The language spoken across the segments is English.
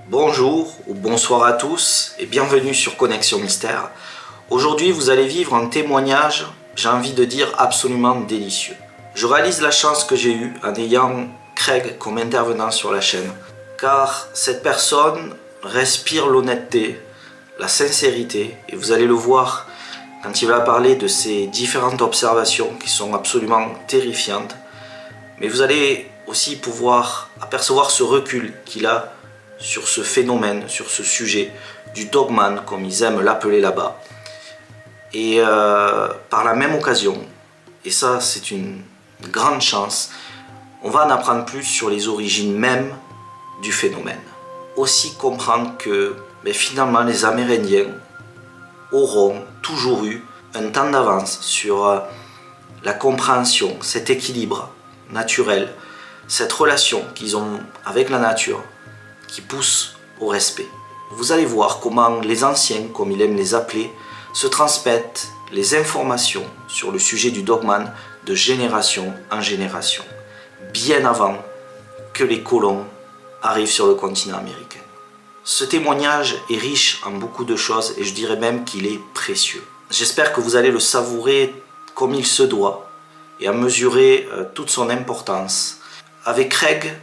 Bonjour ou bonsoir à tous et bienvenue sur Connexion Mystère. Aujourd'hui vous allez vivre un témoignage, j'ai envie de dire absolument délicieux. Je réalise la chance que j'ai eue en ayant Craig comme intervenant sur la chaîne, car cette personne respire l'honnêteté, la sincérité, et vous allez le voir quand il va parler de ses différentes observations qui sont absolument terrifiantes. Mais vous allez aussi pouvoir apercevoir ce recul qu'il a sur ce phénomène, sur ce sujet du dogman, comme ils aiment l'appeler là-bas. Et par la même occasion, et ça c'est une grande chance, on va en apprendre plus sur les origines mêmes du phénomène. Aussi comprendre que finalement les Amérindiens auront toujours eu un temps d'avance sur la compréhension, cet équilibre naturel, cette relation qu'ils ont avec la nature, qui pousse au respect. Vous allez voir comment les anciens, comme il aime les appeler, se transmettent les informations sur le sujet du dogman de génération en génération, bien avant que les colons arrivent sur le continent américain. Ce témoignage est riche en beaucoup de choses et je dirais même qu'il est précieux. J'espère que vous allez le savourer comme il se doit et en mesurer toute son importance. Avec Craig,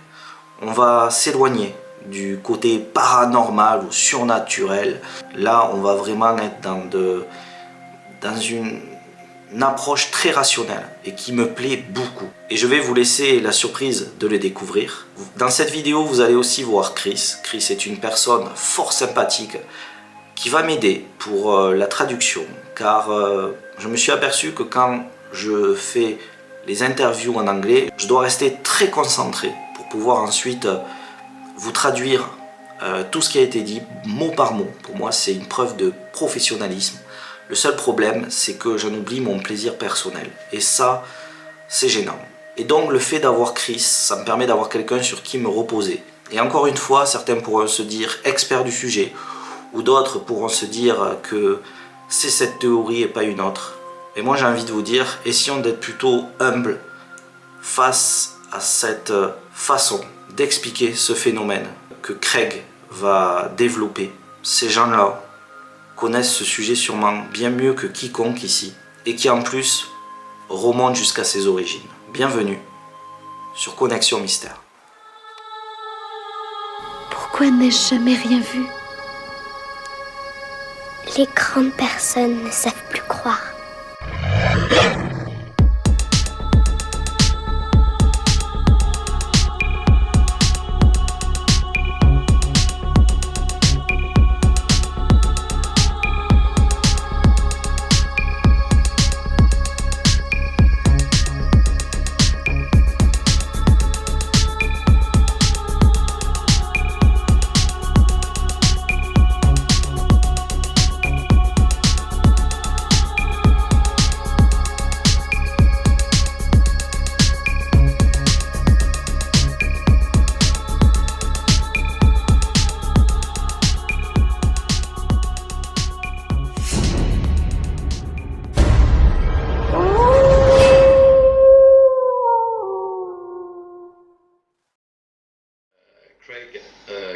on va s'éloigner du côté paranormal ou surnaturel. Là, on va vraiment être dans une approche très rationnelle et qui me plaît beaucoup. Et je vais vous laisser la surprise de le découvrir. Dans cette vidéo, vous allez aussi voir Chris. Chris est une personne fort sympathique qui va m'aider pour la traduction, car je me suis aperçu que quand je fais les interviews en anglais, je dois rester très concentré pour pouvoir ensuite vous traduire tout ce qui a été dit mot par mot. Pour moi, c'est une preuve de professionnalisme. Le seul problème, c'est que j'en oublie mon plaisir personnel. Et ça, c'est gênant. Et donc, le fait d'avoir Chris, ça me permet d'avoir quelqu'un sur qui me reposer. Et encore une fois, certains pourront se dire experts du sujet, ou d'autres pourront se dire que c'est cette théorie et pas une autre. Et moi, j'ai envie de vous dire, essayons d'être plutôt humbles face à cette façon d'expliquer ce phénomène que Craig va développer. Ces gens-là connaissent ce sujet sûrement bien mieux que quiconque ici et qui en plus remonte jusqu'à ses origines. Bienvenue sur Connexion Mystère. Pourquoi n'ai-je jamais rien vu? Les grandes personnes ne savent plus croire.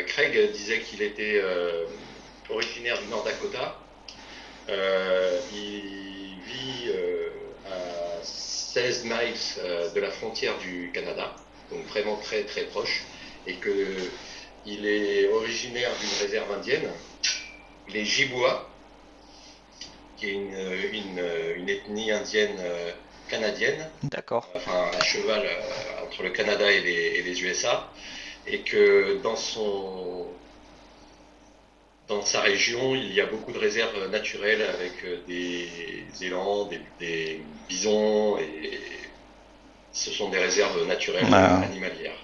Craig disait qu'il était originaire du Nord Dakota. Il vit à 16 miles de la frontière du Canada, donc vraiment très très proche, et qu'il est originaire d'une réserve indienne, les Ojibwa, qui est une ethnie indienne canadienne. D'accord. Enfin, à cheval entre le Canada et les USA. Et que dans sa région, il y a beaucoup de réserves naturelles avec des élans, des bisons, et ce sont des réserves naturelles animalières.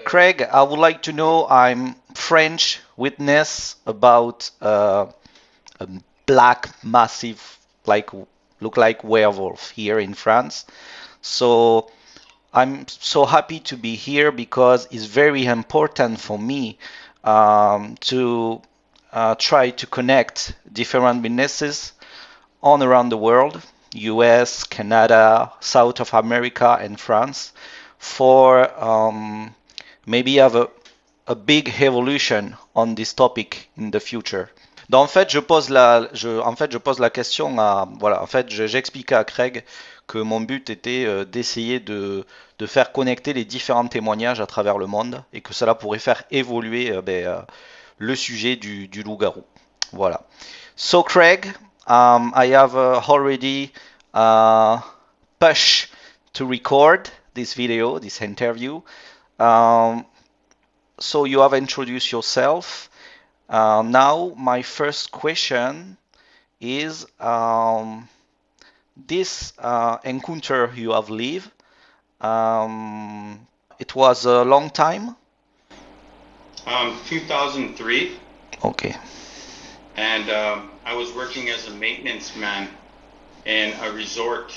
Craig, I would like to know, I'm French witness about a black massive, look like werewolf here in France. So I'm so happy to be here because it's very important for me to try to connect different businesses all around the world, US, Canada, South of America and France, for maybe have a big evolution on this topic in the future. Donc, en fait, je pose la question à, voilà, en fait, j'expliquais à Craig que mon but était d'essayer de faire connecter les différents témoignages à travers le monde et que cela pourrait faire évoluer le sujet du loup-garou. Voilà. So, Craig, I have already pushed to record this video, this interview. So you have introduced yourself. Now my first question is this encounter you have lived. It was a long time. 2003. Okay. And I was working as a maintenance man in a resort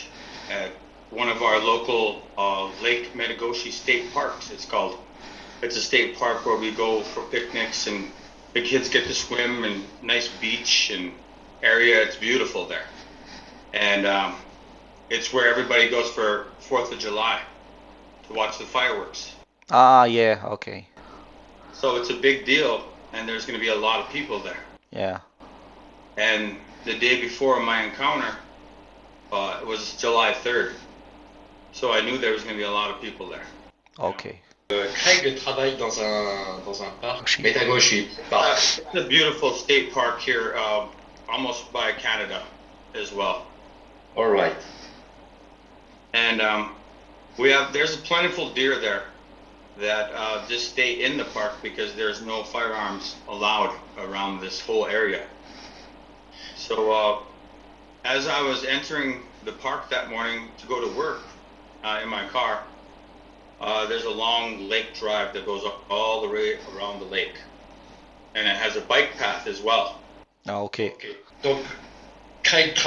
at one of our local 𝐊𝐴𝐍𝐿𝐴 State Parks, it's called. It's a state park where we go for picnics and the kids get to swim and nice beach and area. It's beautiful there. And it's where everybody goes for 4th of July to watch the fireworks. Ah, yeah, okay. So it's a big deal and there's going to be a lot of people there. Yeah. And the day before my encounter, it was July 3rd. So I knew there was going to be a lot of people there. Okay. Craig travaille dans un parc pédagogique. It's a beautiful state park here, almost by Canada as well. All right. And there's a plentiful deer there that just stay in the park because there's no firearms allowed around this whole area. So as I was entering the park that morning to go to work in my car, there's a long lake drive that goes all the way around the lake. And it has a bike path as well. Ah, okay. Donc, Craig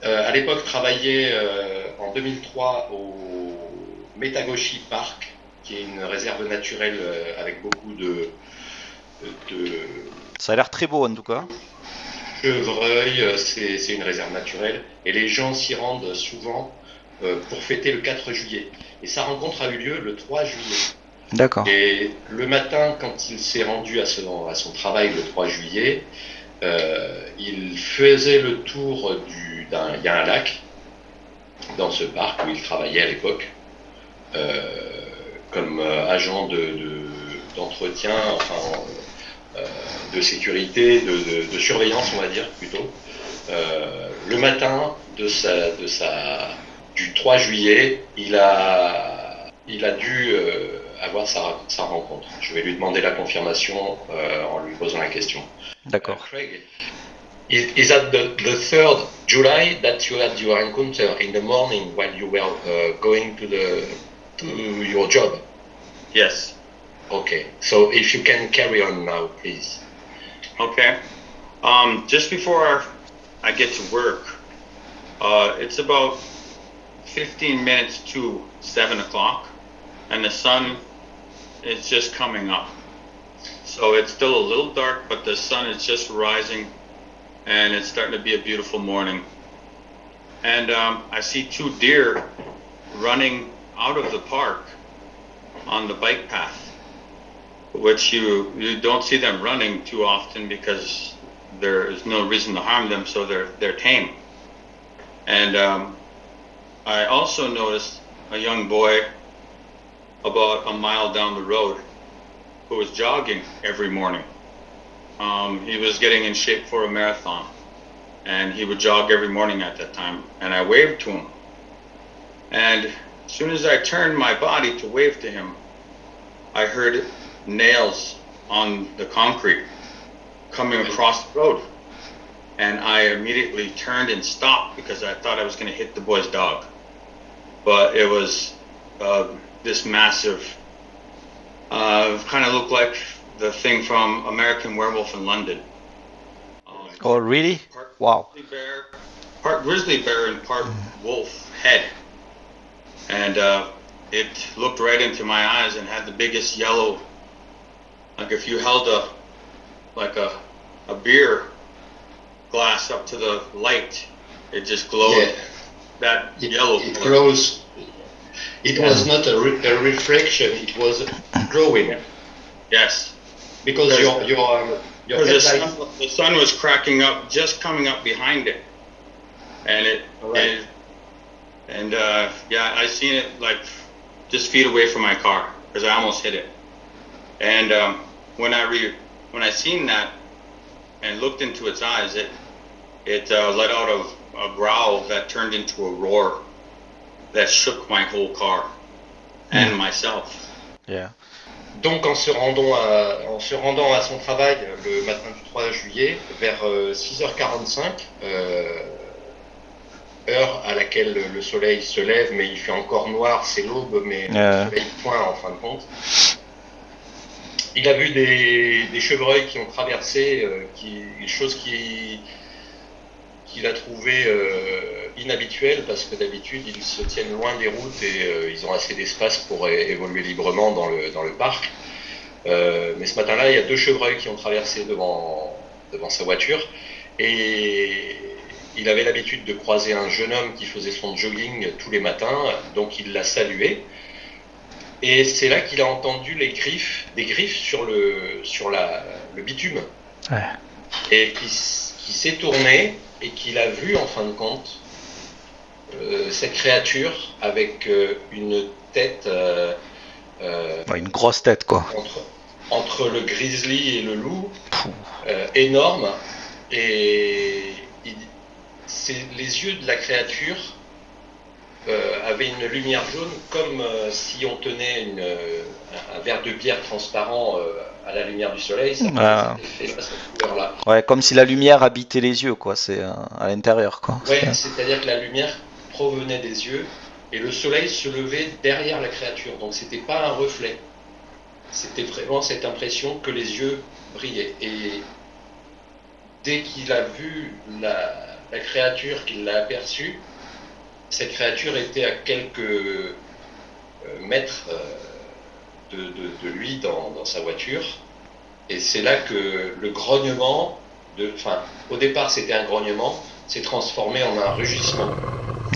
à l'époque travaillait en 2003 au 𝐷𝐄𝐒 Park, qui est une réserve naturelle avec beaucoup de Ça a l'air très beau en tout cas. chevreuils. C'est une réserve naturelle et les gens s'y rendent souvent pour fêter le 4 juillet. Et sa rencontre a eu lieu le 3 juillet. D'accord. Et le matin, quand il s'est rendu à son travail le 3 juillet, il faisait le tour il y a un lac dans ce parc où il travaillait à l'époque comme agent d'entretien, enfin de sécurité, de surveillance, on va dire plutôt. Le matin du 3 juillet, il a dû avoir sa rencontre. Je vais lui demander la confirmation en lui posant la question. D'accord. Craig, is that the 3rd July that you had your encounter in the morning while you were going to your job? Yes. Okay, so if you can carry on now, please. Okay. Just before I get to work, it's about 15 minutes to 7 o'clock, and the sun is just coming up. So it's still a little dark, but the sun is just rising, and it's starting to be a beautiful morning. And I see 2 deer running out of the park on the bike path, which you don't see them running too often because there is no reason to harm them, so they're tame. And I also noticed a young boy about a mile down the road who was jogging every morning. He was getting in shape for a marathon, and he would jog every morning at that time, and I waved to him. And as soon as I turned my body to wave to him, I heard nails on the concrete coming across the road. And I immediately turned and stopped because I thought I was going to hit the boy's dog. But it was this massive, kind of looked like the thing from American Werewolf in London. Oh, really? Wow. Part grizzly bear and part wolf head. And it looked right into my eyes and had the biggest yellow, like if you held a beer glass up to the light, it just glowed. Yeah. That yellow. It glows. It was not a reflection, it was glowing. Yes. Because your Because headlight. the sun was cracking up, just coming up behind it, and Right. yeah, I seen it like just feet away from my car because I almost hit it. And when I seen that and looked into its eyes, it let out a growl that turned into a roar that shook my whole car and myself. Yeah. Donc en se rendant à son travail le matin du 3 juillet, vers 6h45, heure à laquelle le soleil se lève, mais il fait encore noir, c'est l'aube, mais le soleil pointe en fin de compte. Il a vu des chevreuils qui ont traversé, chose qu'il a trouvé inhabituelle, parce que d'habitude ils se tiennent loin des routes et ils ont assez d'espace pour évoluer librement dans le parc. Mais ce matin-là, il y a 2 chevreuils qui ont traversé devant sa voiture, et il avait l'habitude de croiser un jeune homme qui faisait son jogging tous les matins, donc il l'a salué. Et c'est là qu'il a entendu des griffes sur le bitume. Ouais. Et qui s'est tourné et qu'il a vu en fin de compte cette créature avec une tête Une grosse tête, quoi. entre le grizzly et le loup, énorme, et les yeux de la créature avaient une lumière jaune, comme si on tenait un verre de bière transparent à la lumière du soleil. Ça fait cette couleur-là. Ouais, comme si la lumière habitait les yeux, quoi. C'est à l'intérieur, quoi. Ouais, c'est-à-dire que la lumière provenait des yeux et le soleil se levait derrière la créature. Donc c'était pas un reflet. C'était vraiment cette impression que les yeux brillaient. Et dès qu'il a vu la créature, qu'il l'a aperçue, cette créature était à quelques mètres de lui dans sa voiture. Et c'est là que le grognement, au départ c'était un grognement, s'est transformé en un rugissement.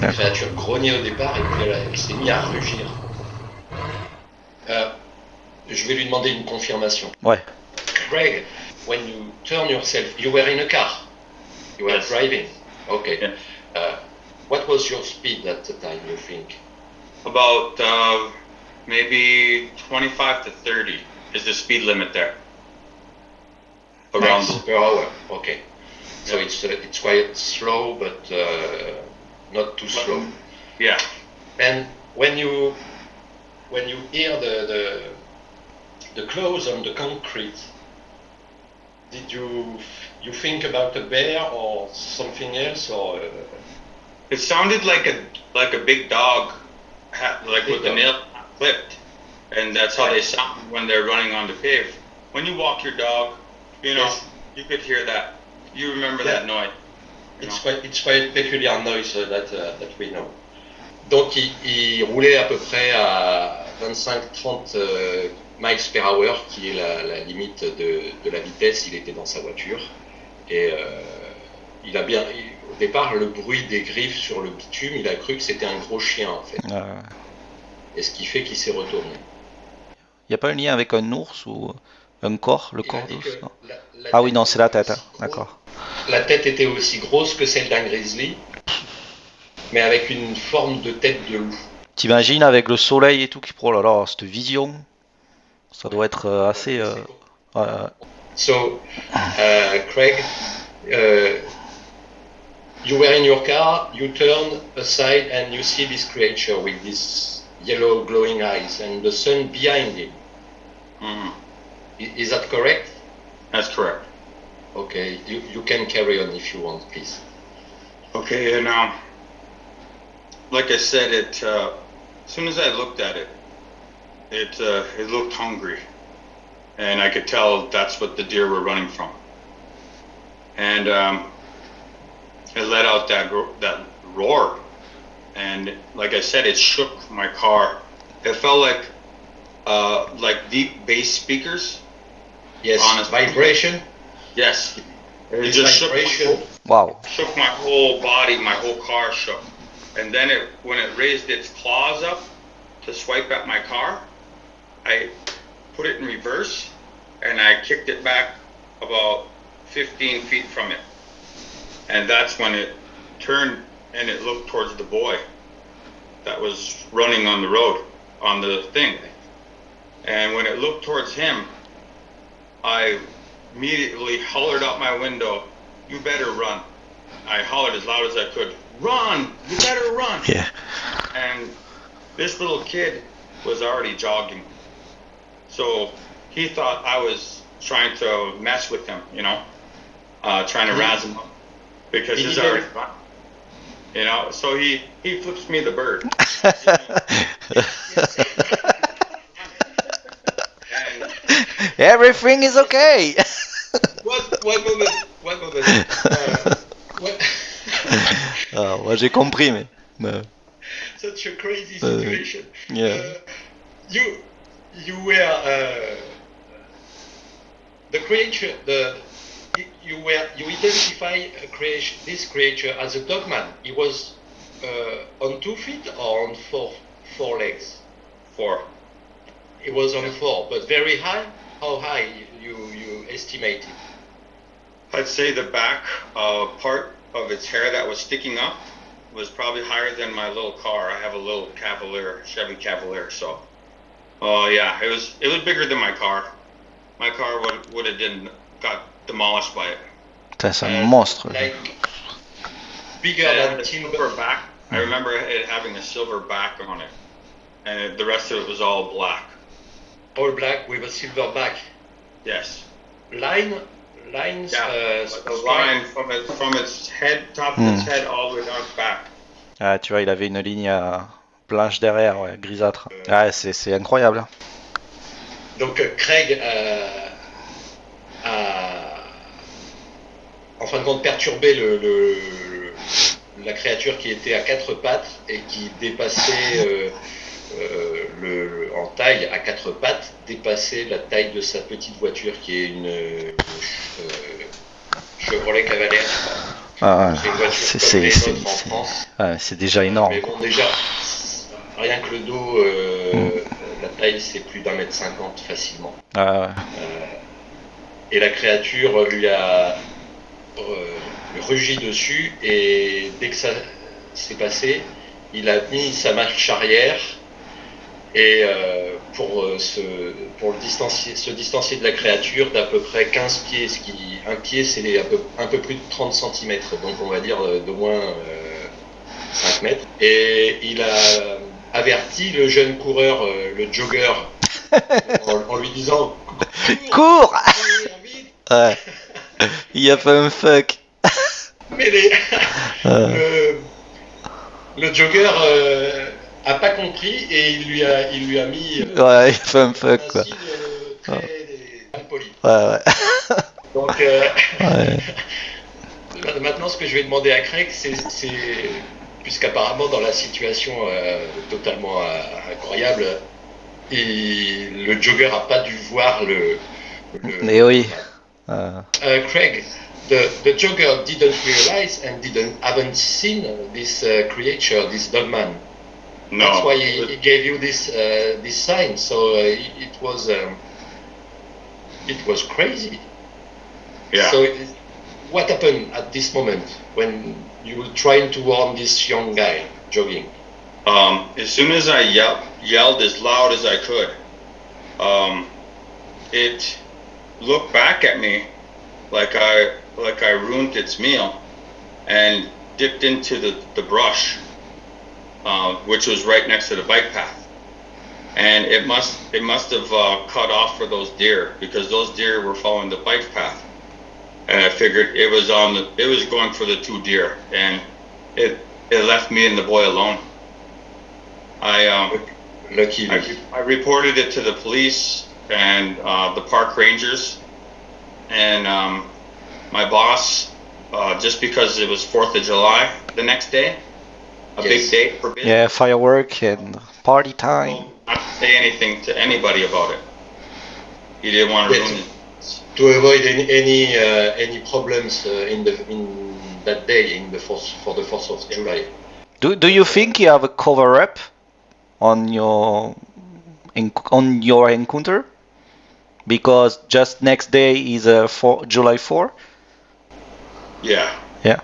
La créature grognait au départ et puis elle s'est mise à rugir. Je vais lui demander une confirmation. Ouais. Greg, when you turn yourself, you were in a car. You were driving. Okay. Yeah. What was your speed at the time, you think? About maybe 25 to 30 is the speed limit there. Miles per hour. Okay. So it's quite slow, but not too slow. Yeah. And when you hear the claws on the concrete, did you think about a bear or something else, or? It sounded like a big dog, with the nail clipped, and that's how they sound when they're running on the pave. When you walk your dog, you you could hear that. You remember that noise. It's quite peculiar noise that we know. Donc il roulait à peu près à 25-30 miles per hour, qui est la limite de la vitesse. Il était dans sa voiture et au départ, le bruit des griffes sur le bitume, il a cru que c'était un gros chien en fait. Et ce qui fait qu'il s'est retourné. Il n'y a pas un lien avec un ours ou un corps, le corps d'ours, non? Ah oui, non, c'est la tête, d'accord. La tête était aussi grosse que celle d'un grizzly, mais avec une forme de tête de loup. T'imagines avec le soleil et tout qui prend, là, cette vision, ça doit être assez... So, Craig, you were in your car, you turn aside and you see this creature with these yellow glowing eyes and the sun behind him. Mm-hmm. Is that correct? That's correct. Okay, you can carry on if you want, please. Okay, and like I said, as soon as I looked at it, it looked hungry, and I could tell that's what the deer were running from. And it let out that roar, and like I said, it shook my car. It felt like deep bass speakers. Yes, vibration. Yes, it just vibration. Shook my whole body, my whole car shook. And then when it raised its claws up to swipe at my car, I put it in reverse and I kicked it back about 15 feet from it. And that's when it turned and it looked towards the boy that was running on the road, on the thing. And when it looked towards him, I immediately hollered out my window, "You better run." I hollered as loud as I could, "Run! You better run!" Yeah. And this little kid was already jogging. So he thought I was trying to mess with him, you know, trying to razz him up because he's already run. You know, so he flips me the bird. And Everything is okay. One moment. Moi j'ai compris, mais. Such a crazy situation. Yeah. You were the creature. You identify this creature as a dogman. He was on 2 feet or on four legs. 4. He was on 4, but very high. How high you estimate it? I'd say the back part of its hair that was sticking up was probably higher than my little car. I have a little Chevy Cavalier, so. Oh yeah, it was bigger than my car. My car would have got demolished by it. C'est un monstre. Like bigger It had than a timber. silver back. I remember it having a silver back on it, and the rest of it was all black. All black with a silver back. Yes. Lines. Yeah. Like a line from its head, top of its head, all the way down its back. Ah, tu vois, il avait une ligne blanche derrière, ouais, grisâtre. Ah, c'est incroyable. Hein. Donc Craig a en fin de compte perturbé la créature qui était à 4 pattes et qui dépassait en taille à 4 pattes, dépassait la taille de sa petite voiture qui est une Chevrolet Cavalier. Ah, C'est une voiture comme les autres en France. C'est déjà énorme. Mais bon, déjà, rien que le dos, la taille c'est plus d'1,50 m facilement. Et la créature lui a rugi dessus et dès que ça s'est passé, il a mis sa marche arrière et pour se distancier de la créature d'à peu près 15 pieds, un pied c'est un peu plus de 30 cm, donc on va dire d'au moins 5 mètres. Et il a averti le jeune coureur, le jogger, en lui disant « Cours !» Ouais. Il a fait un fuck. Mais le jogger a pas compris et il lui a mis ouais, il a fait un fuck un quoi. signe très impoli. Ouais. Donc maintenant ce que je vais demander à Craig c'est puisqu'apparemment dans la situation totalement incroyable, le jogger a pas dû voir Mais oui. Craig, the jogger didn't realize and haven't seen this creature, this dogman. No. That's why he gave you this sign. So it was crazy. Yeah. So what happened at this moment when you were trying to warn this young guy jogging? As soon as I yelled as loud as I could, it looked back at me like I ruined its meal and dipped into the brush, which was right next to the bike path. And it must have cut off for those deer because those deer were following the bike path. And I figured it was going for the 2 deer, and it left me and the boy alone. I reported it to the police and the park rangers, and my boss, just because it was 4th of July the next day, big day for business. Yeah, firework and party time. Well, not to say anything to anybody about it. He didn't want to ruin it. To avoid any problems in that day for the 4th of July. Do you think you have a cover up on your encounter? Because just next day is July 4? Yeah. Yeah.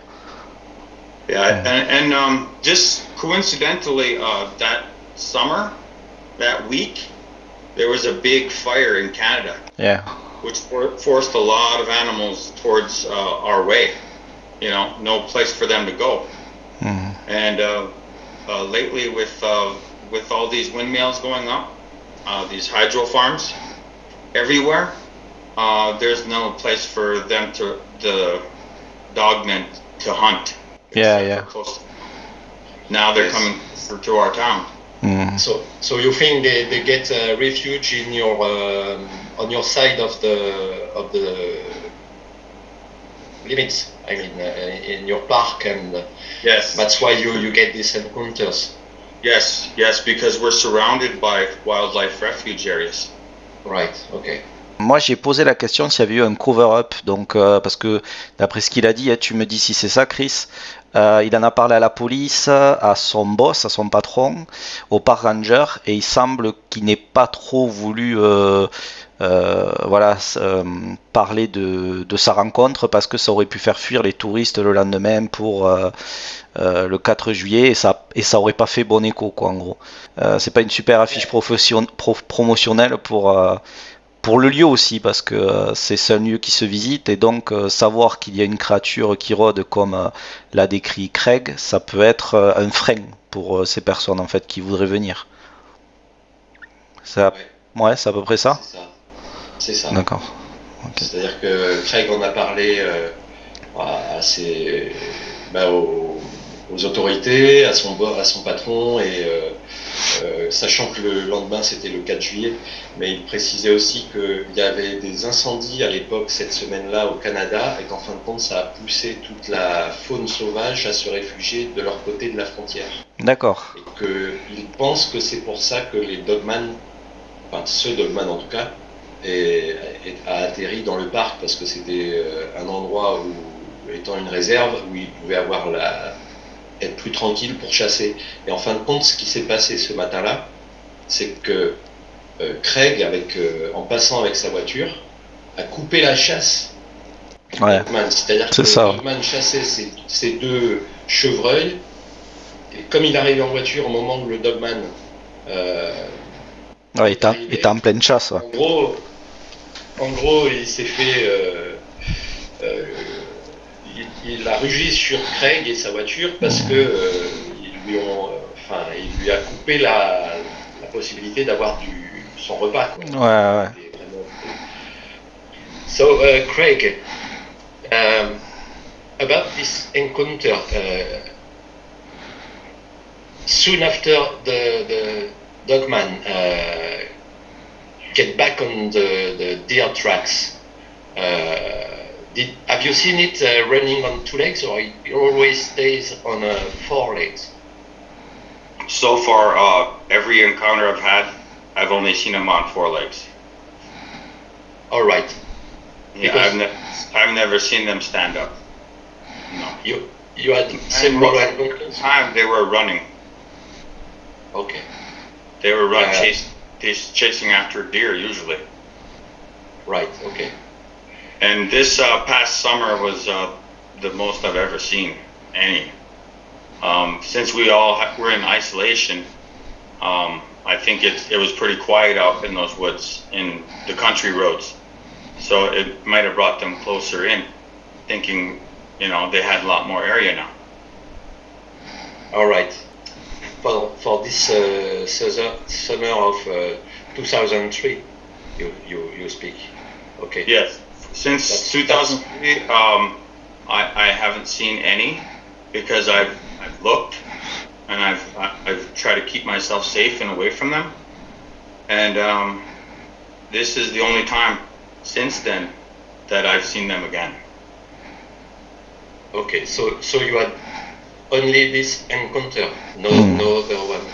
Yeah, and just coincidentally, that summer, that week, there was a big fire in Canada. Yeah. Which forced a lot of animals towards our way. You know, no place for them to go. Mm. And lately, with all these windmills going up, these hydro farms everywhere, there's no place for them the dogmen to hunt. Yeah, yeah. Now they're coming to our town. Mm. So you think they get refuge in your on your side of the limits? I mean, in your park, and Yes. that's why you get these encounters. Yes, because we're surrounded by wildlife refuge areas. Right. Okay. Moi, j'ai posé la question s'il y avait eu un cover-up, donc parce que d'après ce qu'il a dit, tu me dis si c'est ça, Chris. Il en a parlé à la police, à son boss, à son patron, au park ranger, et il semble qu'il n'ait pas trop voulu parler de sa rencontre parce que ça aurait pu faire fuir les touristes le lendemain pour le 4 juillet et ça aurait pas fait bon écho, quoi, en gros. C'est pas une super affiche promotionnelle pour le lieu aussi, parce que c'est un lieu qui se visite, et donc savoir qu'il y a une créature qui rôde comme l'a décrit Craig, ça peut être un frein pour ces personnes en fait qui voudraient venir. Ouais, c'est à peu près ça. C'est ça. D'accord. Okay. C'est-à-dire que Craig en a parlé aux autorités, à son patron, et sachant que le lendemain c'était le 4 juillet, mais il précisait aussi qu'il y avait des incendies à l'époque, cette semaine-là, au Canada, et qu'en fin de compte ça a poussé toute la faune sauvage à se réfugier de leur côté de la frontière. D'accord. Et qu'il pense que c'est pour ça que les dogman, enfin ce dogman en tout cas, a atterri dans le parc, parce que c'était un endroit où, étant une réserve, où il pouvait être plus tranquille pour chasser. Et en fin de compte, ce qui s'est passé ce matin-là, c'est que Craig, en passant avec sa voiture, a coupé la chasse du dogman. C'est-à-dire que le dogman chassait ces deux chevreuils, et comme il arrivait en voiture au moment où le dogman il était en pleine chasse. Ouais. En gros, il s'est fait... il a rugi sur Craig et sa voiture parce que il lui a coupé la possibilité d'avoir son repas, quoi. Ouais. So, Craig, about this encounter, soon after the dogman get back on the deer tracks, have you seen it running on 2 legs, or it always stays on 4 legs? So far, every encounter I've had, I've only seen him on 4 legs. All right. Yeah, I've never seen them stand up. No. You had several encounters? Time they were running. Okay. They were chasing after deer usually. Right. Okay. And this past summer was the most I've ever seen any. Since we all were in isolation, I think it was pretty quiet out in those woods, in the country roads. So it might have brought them closer in, thinking, they had a lot more area now. All right. For this summer of 2003, you speak. Okay. Yes. Since 2003, I haven't seen any, because I've looked, and I've tried to keep myself safe and away from them, and this is the only time since then that I've seen them again. Okay, so you had only this encounter, no other one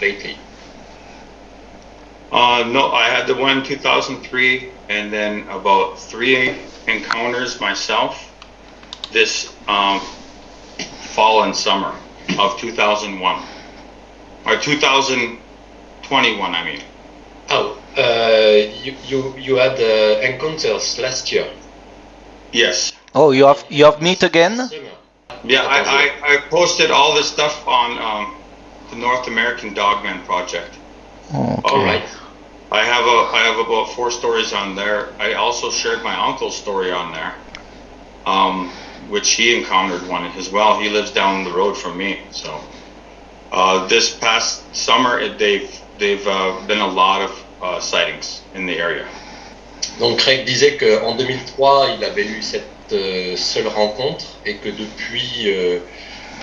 lately? No, I had the one in 2003, and then about 3 encounters myself this fall and summer of 2001, or 2021, I mean. Oh, You had encounters last year. Yes. Oh, you have meet again? Yeah, I posted all this stuff on the North American Dogman project. Okay. All right. I have about 4 stories on there. I also shared my uncle's story on there, which he encountered one as well. He lives down the road from me. So this past summer, they've been a lot of sightings in the area. Donc Craig disait qu'en 2003, il avait eu cette seule rencontre et que depuis,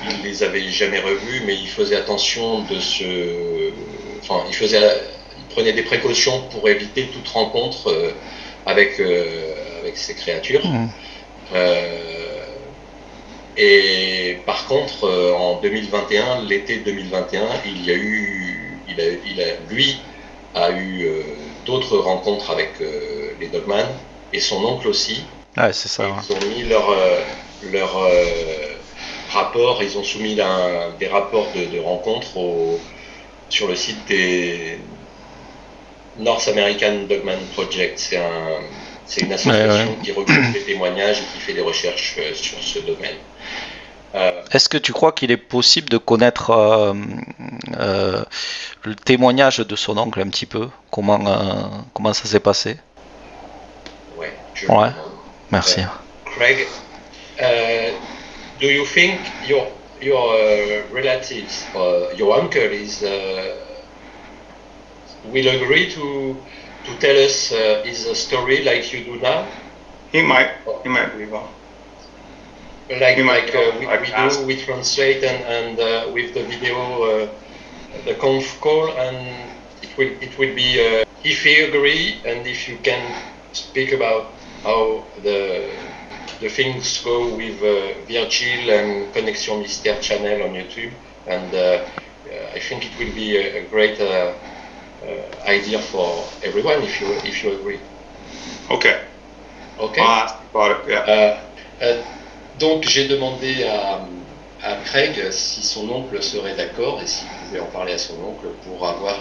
il les avait jamais revus, mais il faisait attention de enfin, il prenait des précautions pour éviter toute rencontre avec ces créatures. Et par contre, en 2021, l'été 2021, lui a eu d'autres rencontres avec les dogman et son oncle aussi. Ouais, c'est ça. Ils ont mis leur rapport, ils ont soumis des rapports de rencontres sur le site des North American Dogman Project. C'est une association qui regroupe les témoignages et qui fait des recherches sur ce domaine. Est-ce que tu crois qu'il est possible de connaître le témoignage de son oncle un petit peu? Comment ça s'est passé? Ouais, ouais. Merci. Craig, do you think your relatives, your uncle will agree to tell us his story like you do now? He might believe it. We translate and with the video, the conf call, and it will be if he agree and if you can speak about how the things go with Virgil and Konnexion Mystère channel on YouTube, and I think it will be a great idea for everyone if you agree. Okay. Okay. I'll ask about it. Yeah. Donc j'ai demandé à Craig si son oncle serait d'accord et s'il pouvait en parler à son oncle pour avoir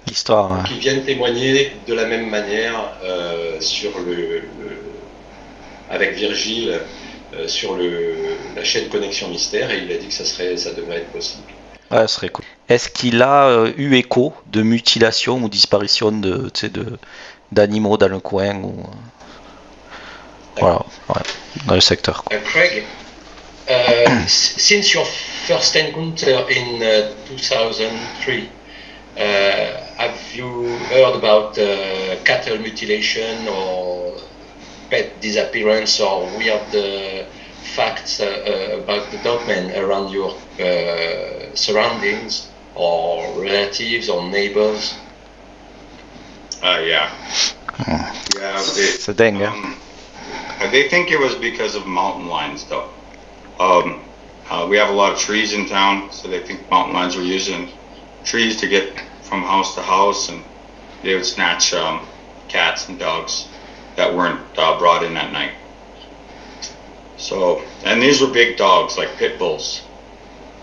l'histoire. Qu'il vienne témoigner de la même manière sur avec Virgile sur la chaîne Konnexion Mystère, et il a dit que ça devrait être possible. Ouais, ça serait cool. Est-ce qu'il a eu écho de mutilation ou disparition d'animaux dans le coin ou... Voilà, ouais, dans le secteur. Craig, since your first encounter in 2003, have you heard about cattle mutilation or pet disappearance or weird facts about the dogmen around your surroundings or relatives or neighbors? Yeah. Yeah. C'est dingue, hein? They think it was because of mountain lions, though. We have a lot of trees in town, so they think mountain lions were using trees to get from house to house, and they would snatch cats and dogs that weren't brought in at night. So, and these were big dogs, like pit bulls.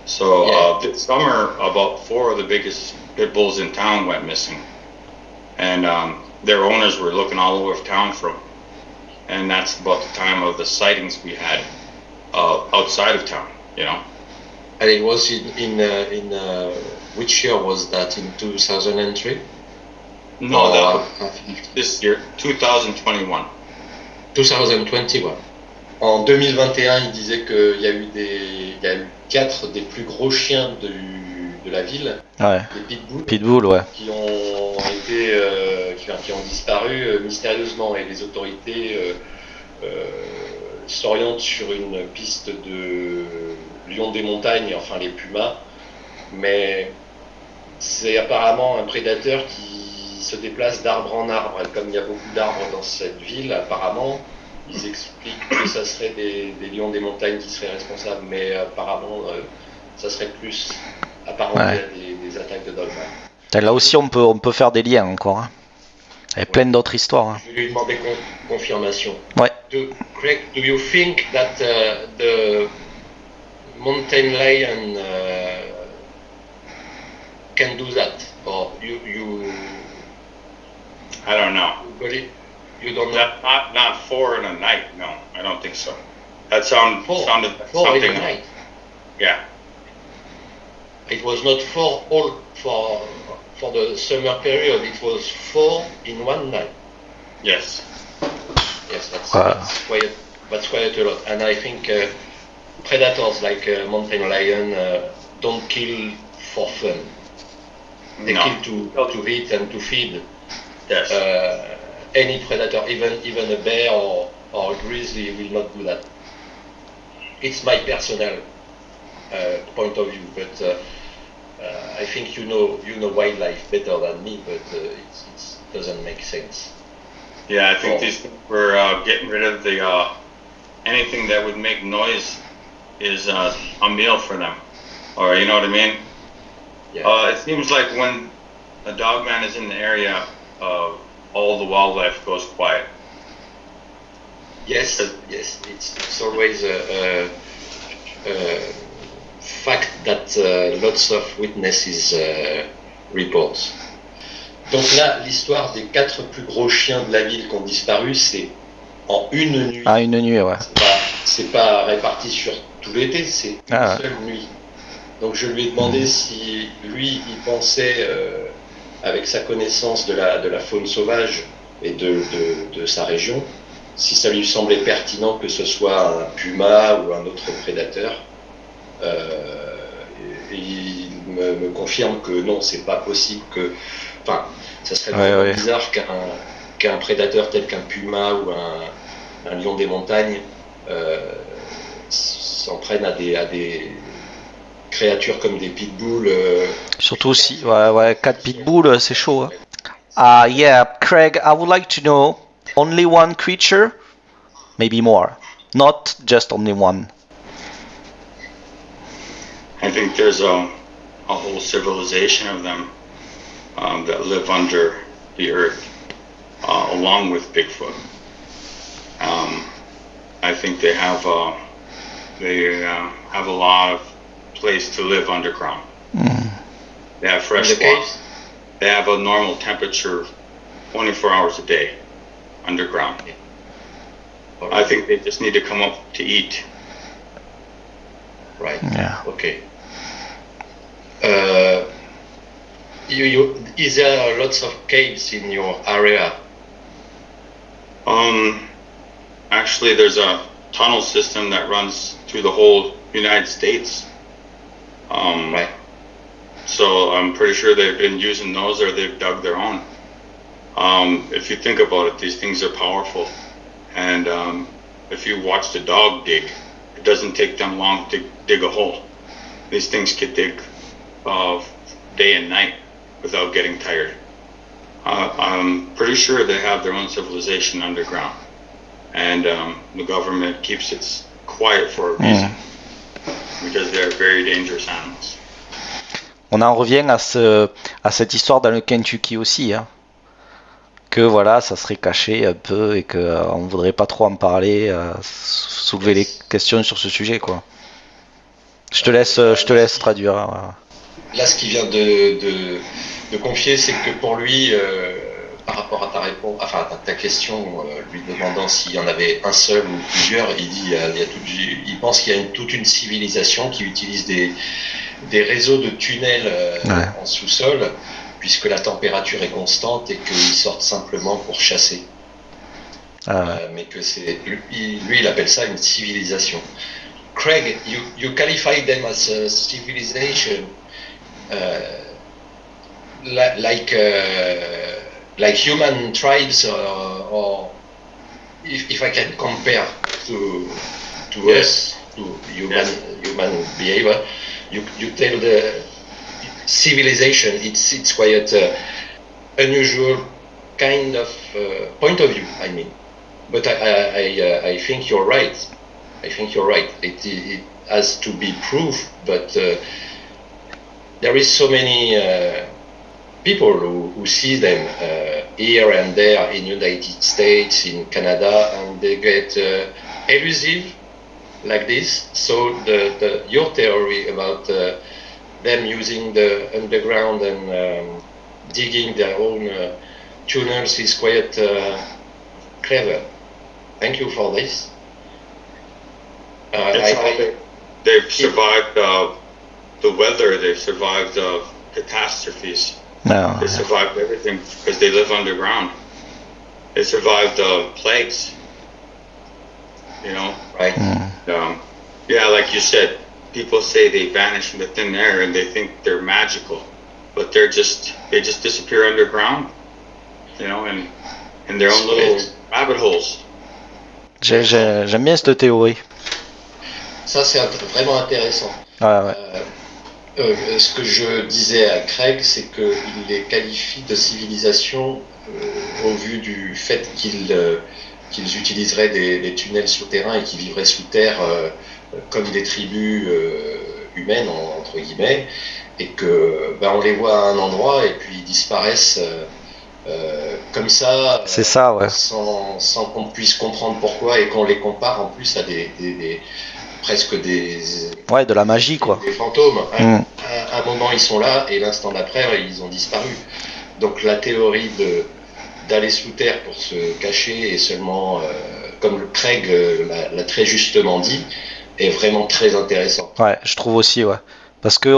So this summer, about 4 of the biggest pit bulls in town went missing, and their owners were looking all over town for them. And that's about the time of the sightings we had outside of town, you know. And it was in which year was that? In 2003? No, this year, 2021. 2021. En 2021, il disait qu'il y a eu 4 des plus gros chiens de la ville, des pitbulls, ouais. qui ont disparu mystérieusement, et les autorités s'orientent sur une piste de lions des montagnes, enfin les pumas, mais c'est apparemment un prédateur qui se déplace d'arbre en arbre, et comme il y a beaucoup d'arbres dans cette ville, apparemment ils expliquent que ça serait des lions des montagnes qui seraient responsables, mais apparemment ça serait plus apparenté à des attaques de dogman. Là aussi on peut faire des liens encore, hein. Il y a plein d'autres histoires, hein. Je vais lui demander confirmation. Ouais. Craig, do you think that the mountain lion can do that, or I don't know. You don't know? Not 4 in a night. No, I don't think so. That sounded Four something. in a night. Yeah. It was not 4 all for the summer period. It was 4 in one night. Yes. Yes, that's quite a lot. And I think predators like mountain lion don't kill for fun. They kill to eat and to feed. Yes. Any predator, even a bear or a grizzly, will not do that. It's my personal point of view, but I think you know wildlife better than me, but it doesn't make sense. Yeah, I think we're getting rid of the anything that would make noise is a meal for them, or you know what I mean. Yeah. It seems like when a dogman is in the area, all the wildlife goes quiet. Yes, it's always a fact that lots of witnesses report. Donc là, l'histoire des 4 plus gros chiens de la ville qui ont disparu, c'est en une nuit. Ah, une nuit, ouais. C'est pas réparti sur tout l'été, c'est une seule nuit. Donc je lui ai demandé si lui, il pensait, avec sa connaissance de la faune sauvage et de sa région, si ça lui semblait pertinent que ce soit un puma ou un autre prédateur. Et il me confirme que non, c'est pas possible que... Enfin, ça serait vraiment bizarre qu'un prédateur tel qu'un puma ou un lion des montagnes s'en prenne à des créatures comme des pitbulls. Surtout si, 4 pitbulls, c'est chaud. Yeah, Craig, I would like to know, only one creature? Maybe more. Not just only one. I think there's a whole civilization of them that live under the earth, along with Bigfoot. I think they have a lot of place to live underground. They have fresh water. They have a normal temperature 24 hours a day underground. I think they just need to come up to eat. Right. Yeah. Okay. Is there lots of caves in your area? Actually, there's a tunnel system that runs through the whole United States. Right. So I'm pretty sure they've been using those, or they've dug their own. If you think about it, these things are powerful, and if you watch the dog dig, it doesn't take them long to dig a hole. These things can dig day and night without getting tired. I'm pretty sure they have their own civilization underground, and the government keeps it quiet for a reason, because they're very dangerous animals. On en revient à cette histoire dans le Kentucky aussi, hein. Que voilà, ça serait caché un peu et qu'on ne voudrait pas trop en parler, soulever les questions sur ce sujet, quoi. Je te laisse traduire. Hein. Là, ce qu'il vient de confier, c'est que pour lui, par rapport à ta réponse, enfin à ta question, lui demandant s'il y en avait un seul ou plusieurs, il dit, il pense qu'il y a toute une civilisation qui utilise des réseaux de tunnels en sous-sol, puisque la température est constante et qu'ils sortent simplement pour chasser. Mais que lui, il appelle ça une civilisation. Craig, you qualify them as a civilization, like human tribes, or if I can compare to us, to human behavior, you tell the civilization, it's quite unusual kind of point of view, I mean. But I think you're right. I think you're right. It has to be proved, but there is so many people who see them here and there in United States, in Canada, and they get elusive like this. So your theory about them using the underground and digging their own tunnels is quite clever. Thank you for this. They've survived the weather. They've survived catastrophes. No, They survived everything because they live underground. They survived plagues. You know, Right. yeah, like you said, people say they vanish into thin air and they think they're magical, but they just disappear underground. You know, in their own little rabbit holes. j'aime bien cette théorie. Ça, c'est vraiment intéressant. Ouais. Ce que je disais à Craig, c'est qu'il les qualifie de civilisation au vu du fait qu'ils utiliseraient des tunnels souterrains et qu'ils vivraient sous terre comme des tribus humaines, entre guillemets, et que on les voit à un endroit et puis ils disparaissent comme ça, C'est ça, ouais. sans qu'on puisse comprendre pourquoi et qu'on les compare en plus à presque des... Ouais, de la magie, quoi. Des fantômes. À un moment, ils sont là et l'instant d'après, ils ont disparu. Donc la théorie d'aller sous terre pour se cacher et seulement, comme le Craig l'a très justement dit, est vraiment très intéressant. Ouais, je trouve aussi, ouais. Parce que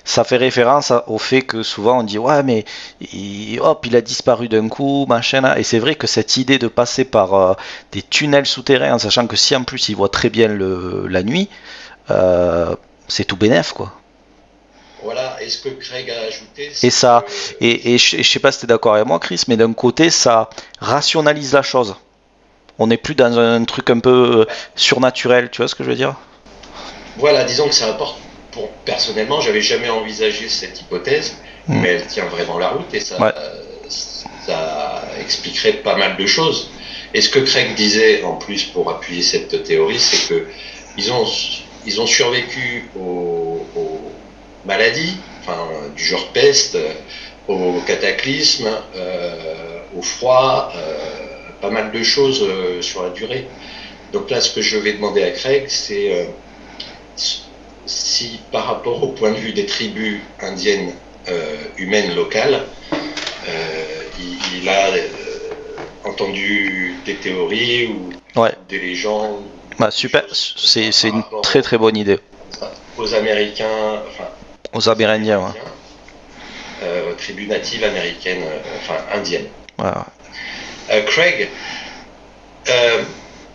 ça fait référence au fait que souvent on dit ouais mais il a disparu d'un coup, machin là. Et c'est vrai que cette idée de passer par des tunnels souterrains, en sachant que si en plus il voit très bien la nuit, c'est tout bénef quoi. Voilà, et ce que Craig a ajouté, Et ça, et je sais pas si t'es d'accord avec moi Chris, mais d'un côté ça rationalise la chose. On n'est plus dans un truc un peu surnaturel, tu vois ce que je veux dire? Voilà, disons que ça apporte. Personnellement, j'avais jamais envisagé cette hypothèse, mais elle tient vraiment la route et ça expliquerait pas mal de choses. Et ce que Craig disait en plus pour appuyer cette théorie, c'est que ils ont survécu aux maladies, enfin du genre peste, au cataclysme, au froid, pas mal de choses sur la durée. Donc là, ce que je vais demander à Craig, c'est si par rapport au point de vue des tribus indiennes humaines locales, il a entendu des théories ou des légendes. Bah, super, c'est une très très bonne idée. Aux Américains, enfin aux Amérindiens, aux tribus natives américaines, enfin indiennes. Ouais. Craig,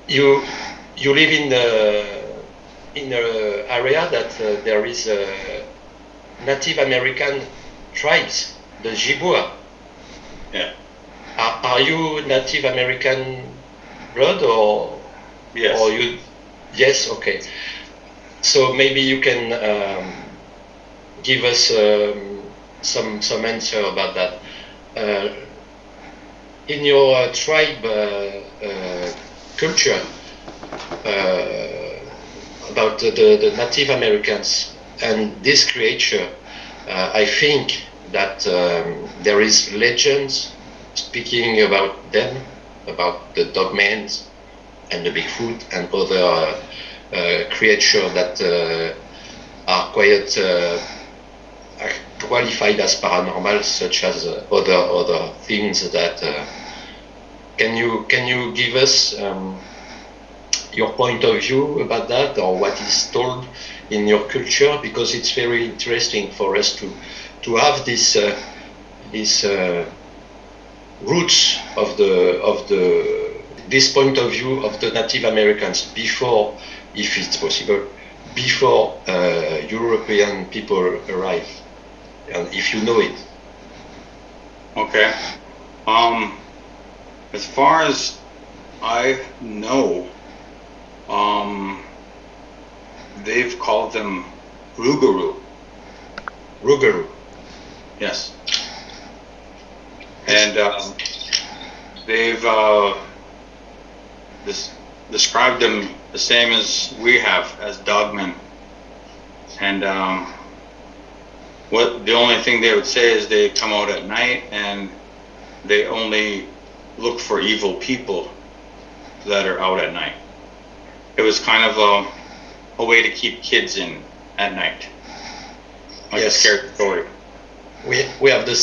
you live in an area that there is Native American tribes, the Ojibwa. Yeah. Are you Native American blood or? Yes. Or you? Yes. Okay. So maybe you can give us some answer about that. In your tribe culture. About the Native Americans and this creature, I think that there is legends speaking about them, about the dogman and the Bigfoot and other creatures that are quite qualified as paranormal, such as other things that. Can you give us your point of view about that, or what is told in your culture, because it's very interesting for us to have this roots of this point of view of the Native Americans before, if it's possible, before European people arrive, and if you know it. Okay. As far as I know, they've called them Rougarou. Rougarou. Yes. And they've described them the same as we have, as dogmen. And the only thing they would say is they come out at night and they only look for evil people that are out at night. It was kind of a way to keep kids in at night, like a scary story. We have the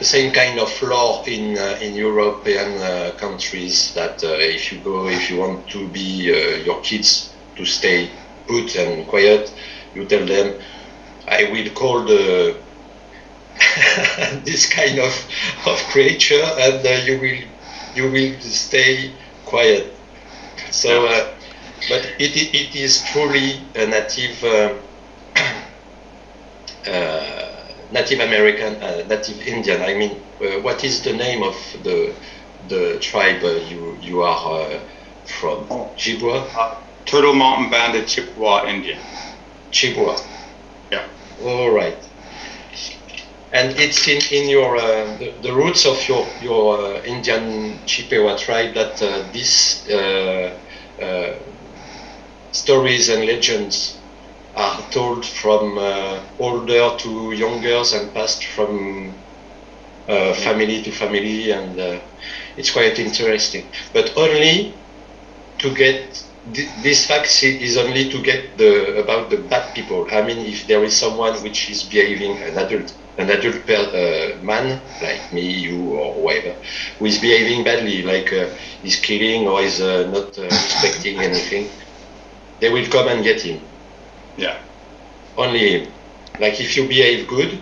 the same kind of law in European countries that if you want to be your kids to stay put and quiet, you tell them, I will call the this kind of creature, and you will stay quiet. So, but it is truly a native Native American, Native Indian. I mean, what is the name of the tribe you are from? Chippewa? Turtle Mountain Banded Chippewa Indian. Chippewa. Yeah. All right. And it's in your the roots of your Indian Chippewa tribe that these stories and legends are told from older to younger and passed from family to family, and it's quite interesting. But only to get this fact is only to get about the bad people. I mean, if there is someone which is behaving, an adult man like me, you, or whoever, who is behaving badly, like is killing or is not respecting anything, they will come and get him. Yeah. Only him. Like if you behave good,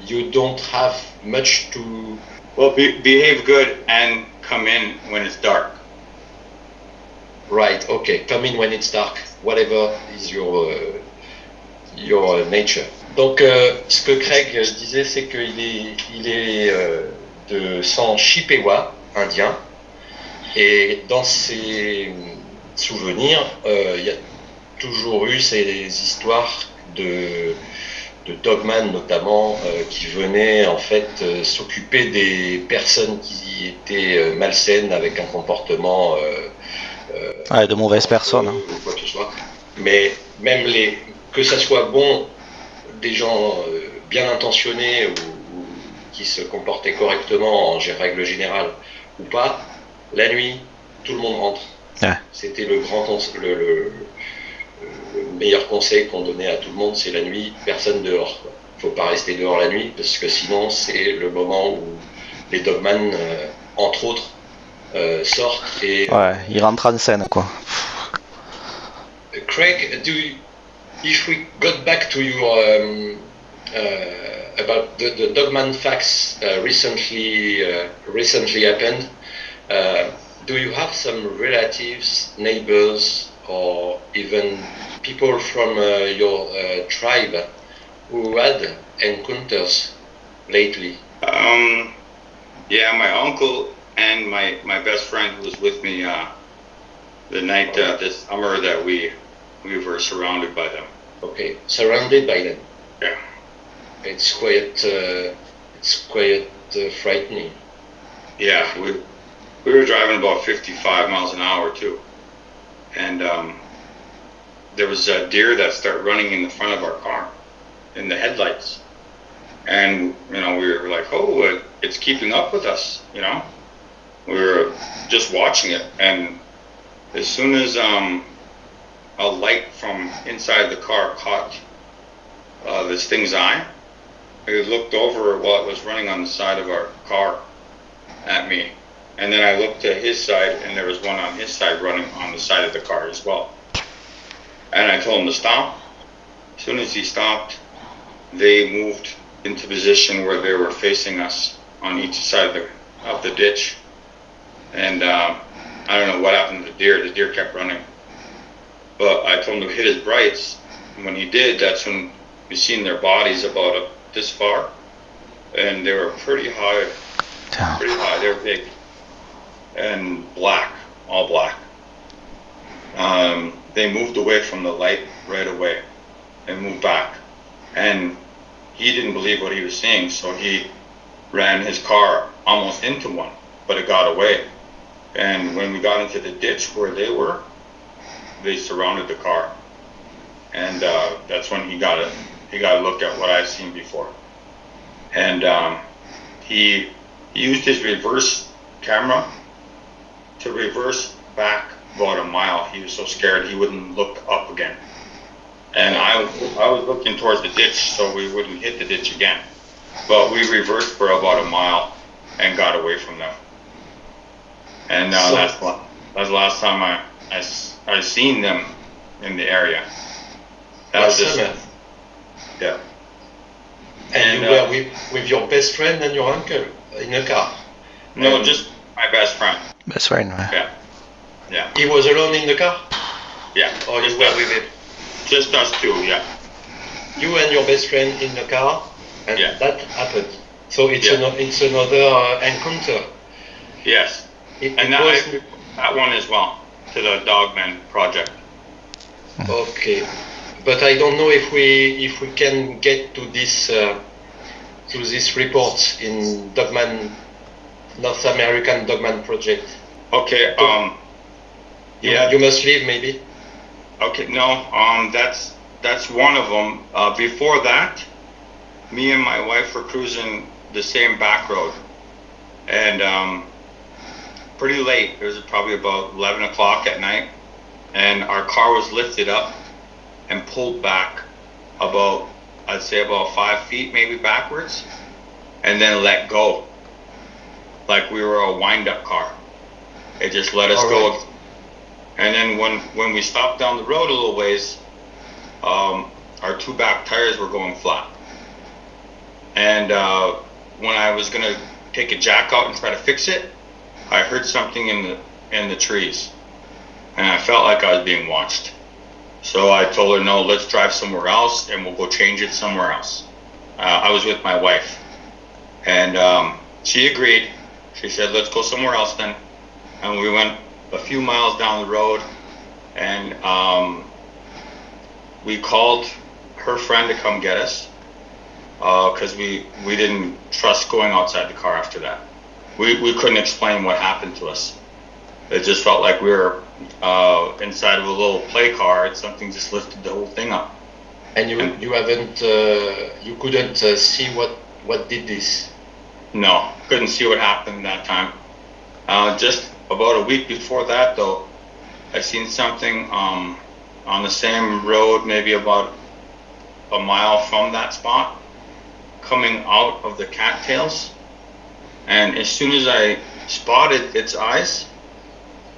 you don't have much to. Well, behave good and come in when it's dark. Right. Okay. Come in when it's dark. Whatever is your nature. Donc, ce que Craig disait, c'est qu'il est de sang Chippewa, indien, et dans ses souvenirs, il y a toujours eu ces histoires de dogman notamment, qui venaient en fait s'occuper des personnes qui étaient malsaines avec un comportement de mauvaises personnes. Ou quoi que ce soit. Mais même que ça soit bon, des gens bien intentionnés ou qui se comportaient correctement en règle générale ou pas, la nuit, tout le monde rentre. Ouais. C'était le meilleur conseil qu'on donnait à tout le monde, c'est la nuit, personne dehors. Il ne faut pas rester dehors la nuit, parce que sinon c'est le moment où les dogman, entre autres, sortent et... Ouais, ils rentrent en scène, quoi. Craig, if we got back to your about the dogman facts recently happened, do you have some relatives, neighbors, or even people from your tribe who had encounters lately? Yeah, my uncle and my best friend who was with me the night this summer that we were surrounded by them. Okay, surrounded by them. Yeah. It's quite frightening. Yeah, we were driving about 55 miles an hour too, and there was a deer that started running in the front of our car, in the headlights, and we were like, oh, it's keeping up with us, We were just watching it, and as soon as a light from inside the car caught this thing's eye, I looked over while it was running on the side of our car at me, and then I looked to his side, and there was one on his side running on the side of the car as well. And I told him to stop. As soon as he stopped, they moved into position where they were facing us on each side of the ditch. And I don't know what happened to the deer. The deer kept running. But I told him to hit his brights. And when he did, that's when we seen their bodies about this far. And they were pretty high. Pretty high. They were big. And black. All black. They moved away from the light right away and moved back. And he didn't believe what he was seeing, so he ran his car almost into one, but it got away. And when we got into the ditch where they surrounded the car. And that's when he got a look at what I've seen before. And he used his reverse camera to reverse back about a mile. He was so scared he wouldn't look up again. And I was looking towards the ditch so we wouldn't hit the ditch again. but we reversed for about a mile and got away from them. And that's the last time I seen them in the area. That was just, yeah. And you were with your best friend and your uncle in a car? No, just my best friend. Best friend, yeah. Yeah. He was alone in the car? Yeah. Or you were with him? Just us two, yeah. You and your best friend in the car, and that happened. So it's another encounter. Yes. And that one as well, to the Dogman project. Okay. But I don't know if we can get to this report in Dogman, North American Dogman project. Okay. You must leave maybe. Okay. No. That's one of them. Before that, me and my wife were cruising the same back road, and pretty late. It was probably about 11 o'clock at night, and our car was lifted up and pulled back about, I'd say about 5 feet maybe backwards, and then let go, like we were a wind-up car. It just let us go. Right. And then when we stopped down the road a little ways, our two back tires were going flat. And when I was gonna take a jack out and try to fix it, I heard something in the trees, and I felt like I was being watched. So I told her, no, let's drive somewhere else and we'll go change it somewhere else. I was with my wife, and she agreed. She said, let's go somewhere else then. And we went a few miles down the road, and we called her friend to come get us, because we didn't trust going outside the car after that. We couldn't explain what happened to us. It just felt like we were inside of a little play car, and something just lifted the whole thing up. And you couldn't see what did this? No, couldn't see what happened that time. Just about a week before that, though, I seen something on the same road, maybe about a mile from that spot, coming out of the cattails. And as soon as I spotted its eyes,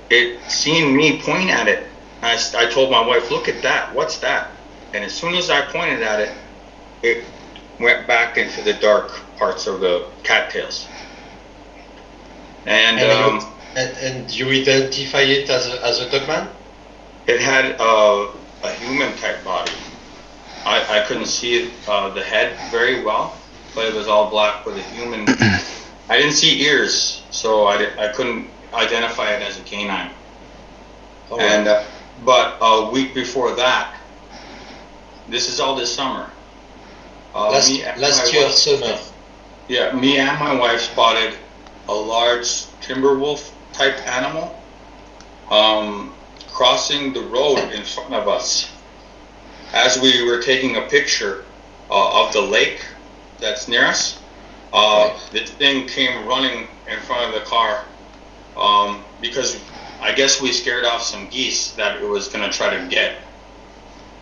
it seen me point at it. I told my wife, look at that, what's that? And as soon as I pointed at it, it went back into the dark parts of the cattails. And you identify it as a dogman? It had a human type body. I couldn't see the head very well, but it was all black with a human. I didn't see ears, so I couldn't identify it as a canine. Oh, and but a week before that, this is all this summer. Last year summer. Yeah, me and my wife spotted a large timber wolf type animal crossing the road in front of us as we were taking a picture of the lake that's near us. This thing came running in front of the car because I guess we scared off some geese that it was going to try to get.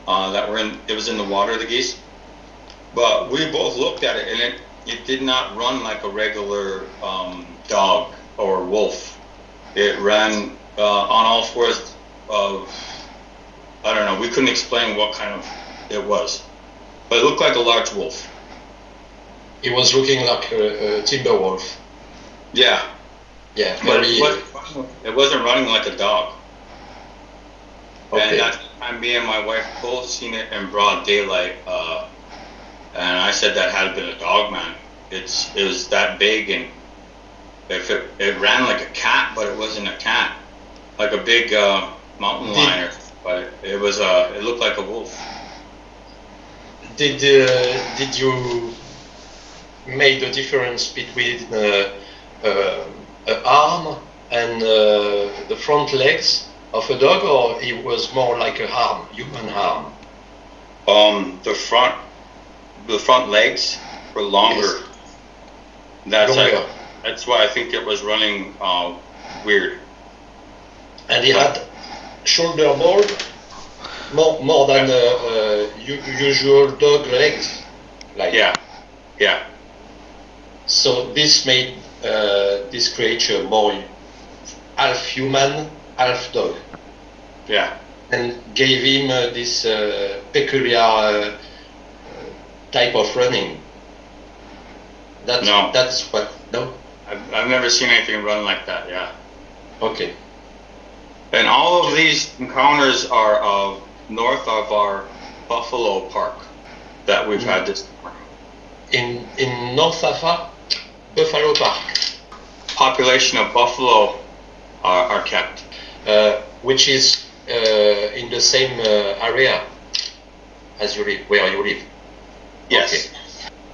It was in the water, the geese. But we both looked at it, and it did not run like a regular dog or wolf. It ran on all fours of, I don't know, we couldn't explain what kind of it was. But it looked like a large wolf. It was looking like a timber wolf. Yeah. Yeah. But it wasn't running like a dog. Okay. And that time me and my wife both seen it in broad daylight. And I said that had been a dog, man. It was that big, and if it ran like a cat, but it wasn't a cat, like a big mountain lion, but it looked like a wolf. Did you make the difference between an arm and the front legs of a dog, or it was more like a arm, human arm? The front legs were longer. Yes. That's why I think it was running weird. And it had shoulder board, more than usual dog legs. Like. Yeah. So this made this creature more half human, half dog. Yeah. And gave him this peculiar type of running. That's what, no? I've never seen anything run like that, yeah. Okay. And all of these encounters are north of our buffalo park that we've had this morning. In North Africa, Buffalo Park. Population of buffalo are kept. Which is in the same area as you live, where you live. Yes. Okay.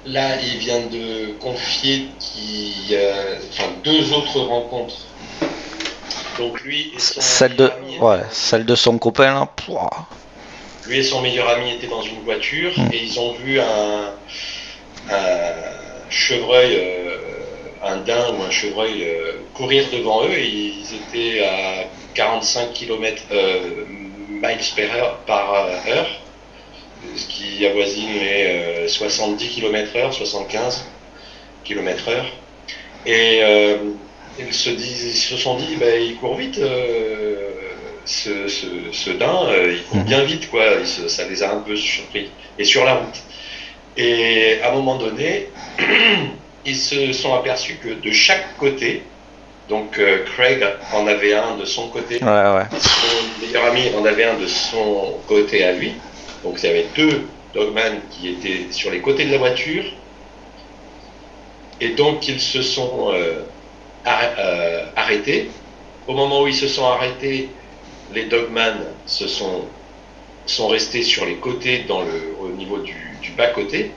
Là, il vient de confier deux autres rencontres. Donc lui et son meilleur ami, celle de son copain là. Pouah. Lui et son meilleur ami étaient dans une voiture et ils ont vu un chevreuil, un daim ou un chevreuil courir devant eux et ils étaient à 45 par heure, ce qui avoisine les 70 km/h, 75 km/h. Et ils se sont dit, il court vite, ce daim, il court bien vite, quoi. Ça les a un peu surpris. Et sur la route. Et à un moment donné, ils se sont aperçus que de chaque côté, donc Craig en avait un de son côté, son meilleur ami en avait un de son côté à lui. Donc il y avait deux dogman qui étaient sur les côtés de la voiture. Et donc ils se sont arrêtés. Au moment où ils se sont arrêtés, les dogman sont restés sur les côtés au niveau du bas-côté.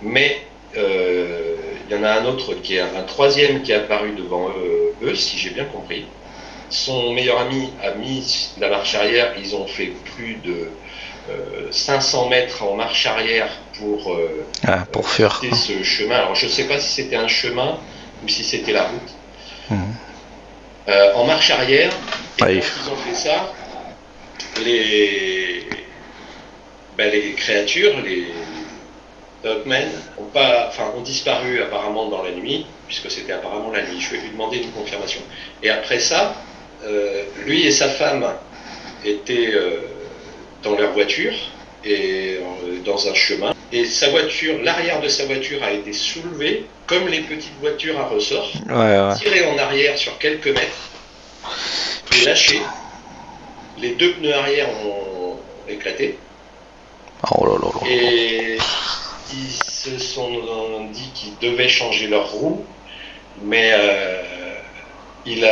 Mais il y en a un autre un troisième qui est apparu devant eux, si j'ai bien compris. Son meilleur ami a mis la marche arrière, ils ont fait plus de 500 mètres en marche arrière pour fuir ce chemin. Alors je ne sais pas si c'était un chemin ou si c'était la route. En marche arrière, et quand ils ont fait ça, les créatures, les dogmen ont disparu apparemment dans la nuit, puisque c'était apparemment la nuit. Je vais lui demander une confirmation. Et après ça, lui et sa femme étaient dans leur voiture et dans un chemin. Et l'arrière de sa voiture a été soulevé comme les petites voitures à ressort, tiré en arrière sur quelques mètres, et lâché. Les deux pneus arrière ont éclaté. Et ils se sont dit qu'ils devaient changer leur roue, mais il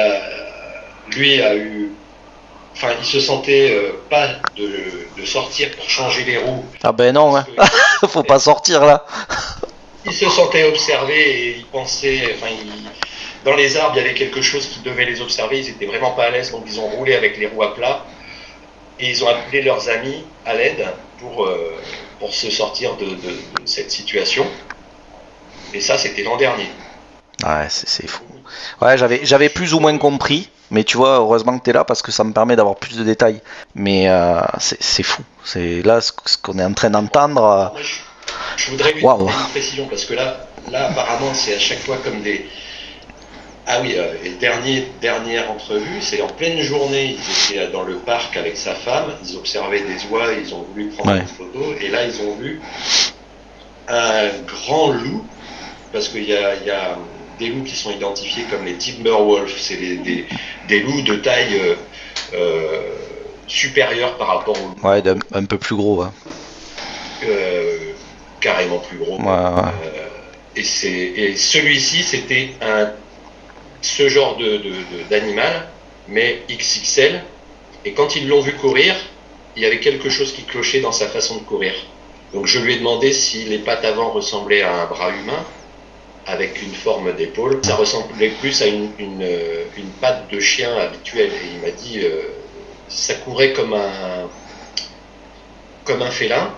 se sentait pas de sortir pour changer les roues. Ah ben non, faut pas sortir là. Il se sentait observé et il pensait, dans les arbres il y avait quelque chose qui devait les observer, ils étaient vraiment pas à l'aise, donc ils ont roulé avec les roues à plat et ils ont appelé leurs amis à l'aide pour se sortir de cette situation. Et ça, c'était l'an dernier. Ouais, c'est fou. Ouais, j'avais plus ou moins compris, mais tu vois, heureusement que tu es là parce que ça me permet d'avoir plus de détails. Mais c'est fou. C'est là ce qu'on est en train d'entendre. Je voudrais lui donner une précision parce que là, apparemment, c'est à chaque fois comme des. Ah oui, et dernière entrevue, c'est en pleine journée, ils étaient dans le parc avec sa femme, ils observaient des oies, ils ont voulu prendre une photo, et là ils ont vu un grand loup, parce qu'il y a des loups qui sont identifiés comme les Timberwolves, c'est des loups de taille supérieure par rapport aux loups. Ouais, un peu plus gros. Carrément plus gros. Et celui-ci, c'était ce genre d'animal, mais XXL, et quand ils l'ont vu courir, il y avait quelque chose qui clochait dans sa façon de courir. Donc je lui ai demandé si les pattes avant ressemblaient à un bras humain, avec une forme d'épaule. Ça ressemblait plus à une patte de chien habituelle, et il m'a dit ça courait comme un félin,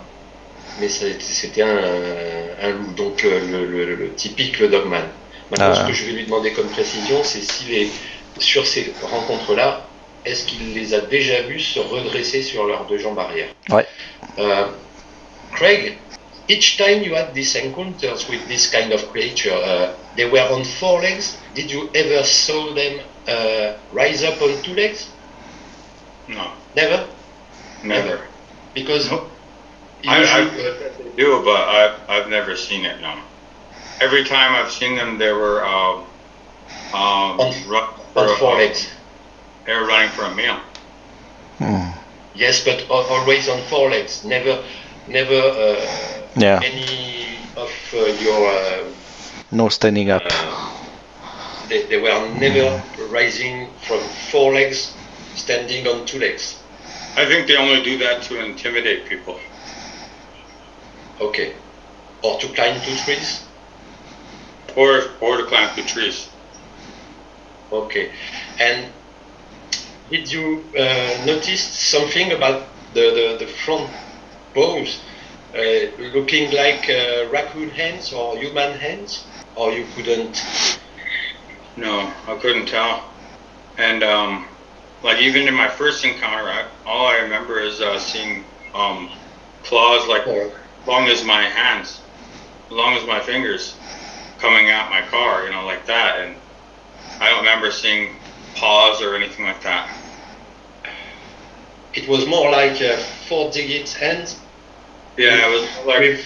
mais c'était un loup, donc le typique, le dogman. Maintenant, ce que je vais lui demander comme précision, c'est sur ces rencontres-là, est-ce qu'il les a déjà vus se redresser sur leurs deux jambes arrière? Ouais. Craig, each time you had these encounters with this kind of creature, they were on 4 legs. Did you ever saw them rise up on 2 legs? No. Never? Never. Because Nope. usually, They do, but I've never seen it, no. Every time I've seen them, they were on 4 legs. They were running for a meal. Yes, but always on 4 legs. Never Yeah. any of your. No standing up. They were never rising from 4 legs, standing on 2 legs. I think they only do that to intimidate people. Okay. Or to climb 2 trees. Or to climb 2 trees. Okay. And did you notice something about the front paws looking like raccoon hands or human hands? Or you couldn't? No, I couldn't tell. And like even in my first encounter, all I remember is seeing claws like long as my hands, long as my fingers, coming at my car, you know, like that. And I don't remember seeing paws or anything like that. It was more like 4-digit hands. Yeah, it was like with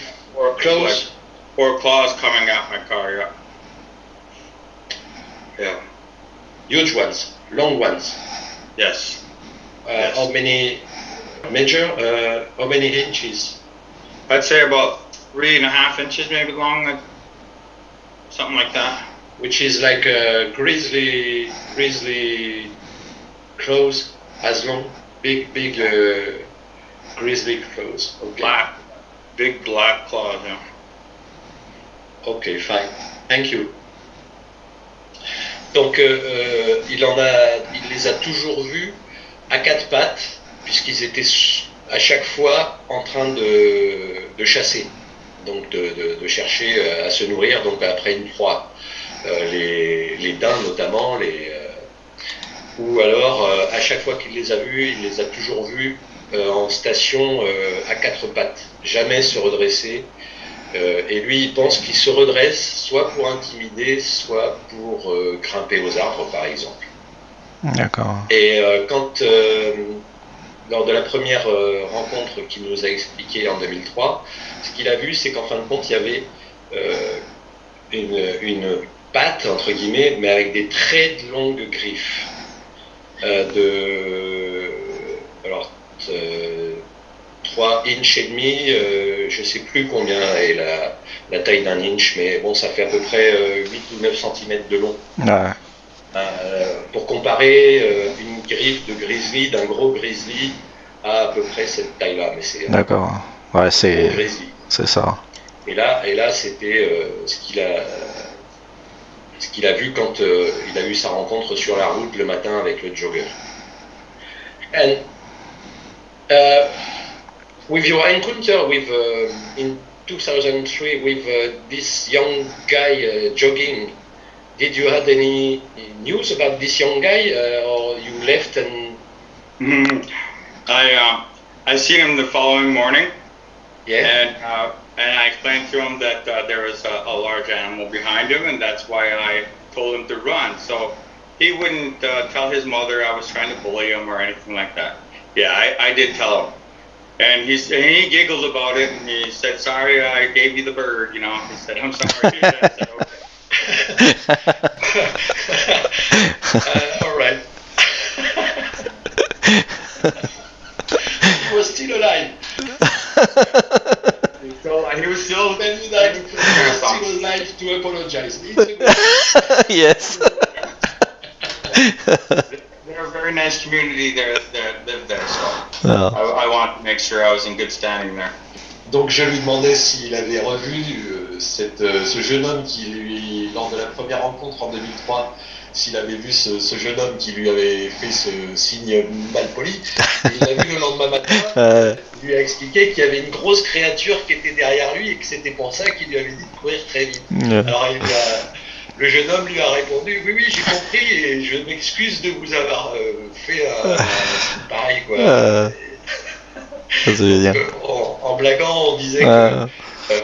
claws. Like 4 claws coming at my car. Yeah. Yeah. Huge ones, long ones. Yes. Yes. How many measure? How many inches? I'd say about 3.5 inches, maybe long, like, something like that. Which is like a grizzly claws, as long, big grizzly claws. Okay. Big black claws. Yeah. Ok, fine. Thank you. Donc, il les a toujours vus à 4 pattes, puisqu'ils étaient à chaque fois en train de chasser, donc de chercher à se nourrir, donc après une proie. Les daims notamment, ou alors à chaque fois qu'il les a vus, il les a toujours vus en station à 4 pattes, jamais se redresser. Et lui, il pense qu'il se redresse soit pour intimider, soit pour grimper aux arbres, par exemple. D'accord. Et quand, lors de la première rencontre qu'il nous a expliqué en 2003, ce qu'il a vu, c'est qu'en fin de compte, il y avait une patte, entre guillemets, mais avec des très longues griffes. Alors, 3 inches et demi, je sais plus combien est la taille d'un inch, mais bon, ça fait à peu près 8 ou 9 cm de long. Ouais. Pour comparer une griffe de grizzly, d'un gros grizzly, à peu près cette taille-là. Mais c'est D'accord. Ouais, c'est grizzly. C'est ça. Et là c'était ce qu'il a vu quand il a eu sa rencontre sur la route le matin avec le jogger. And with your encounter with in 2003 with this young guy jogging, did you had any news about this young guy, or you left and? I seen him the following morning. Yeah. And I explained to him that there was a large animal behind him, and that's why I told him to run. So he wouldn't tell his mother I was trying to bully him or anything like that. Yeah, I did tell him. And he giggled about it, and he said, "Sorry, I gave you the bird." You know, he said, "I'm sorry." Dude. I said, "Okay." All right. He was still alive. So he was still. Then he died. He was still alive to apologize. It's a good. Yes. They're a very nice community there that live there, so Oh. I want to make sure I was in good standing there. Donc je lui demandais s'il avait revu ce jeune homme qui lui, lors de la première rencontre en 2003, s'il avait vu ce jeune homme qui lui avait fait ce signe mal poli. Et il l'a vu le lendemain matin. Il lui a expliqué qu'il y avait une grosse créature qui était derrière lui et que c'était pour ça qu'il lui avait dit de courir très vite. Alors le jeune homme lui a répondu: oui, j'ai compris et je m'excuse de vous avoir fait pareil, quoi. Ça, c'est bien. En blaguant, on disait que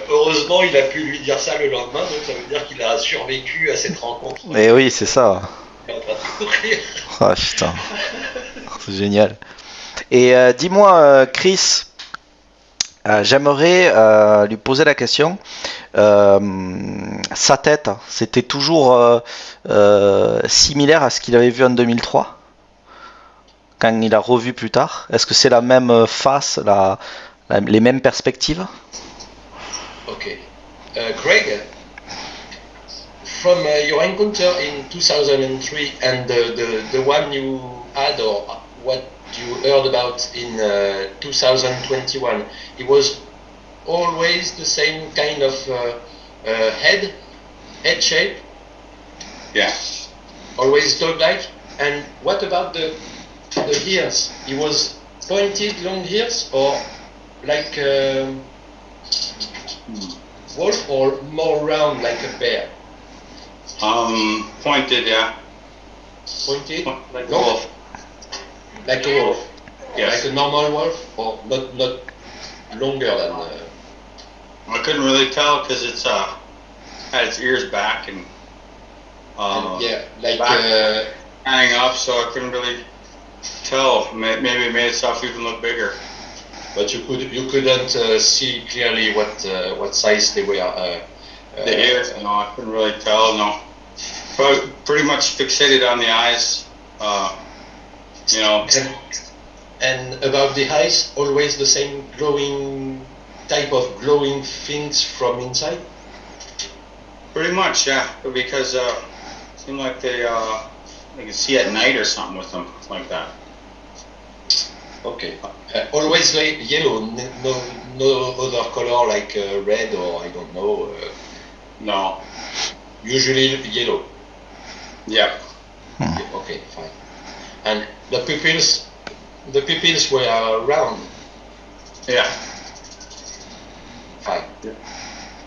Heureusement, il a pu lui dire ça le lendemain, donc ça veut dire qu'il a survécu à cette rencontre. Eh oui, c'est ça. Il est en train de courir. Ah putain, c'est génial. Et dis-moi, Chris, j'aimerais lui poser la question. Sa tête, c'était toujours similaire à ce qu'il avait vu en 2003 quand il a revu plus tard. Est-ce que c'est la même face, les mêmes perspectives? Okay. Greg, from your encounter in 2003 and the one you had or what you heard about in 2021, it was always the same kind of head shape? Yeah. Always dog-like? And what about the ears? It was pointed long ears or like wolf or more round like a bear? Pointed, yeah. Pointed? Like a No. wolf. Like a wolf? Yes. Like a normal wolf or not longer than... I couldn't really tell because it's had its ears back and yeah, like... back hanging up, so I couldn't really tell. Maybe it made itself even look bigger. But you couldn't see clearly what size they were. The ears, no, I couldn't really tell. No, but pretty much fixated on the eyes. You know. And about the eyes, always the same glowing type of glowing things from inside. Pretty much, yeah. Because it seemed like they can see at night or something with them like that. Okay. Always like yellow, no other color like red or I don't know. No. Usually yellow. Yeah. Yeah, okay, fine. And the pupils were round. Yeah. Fine.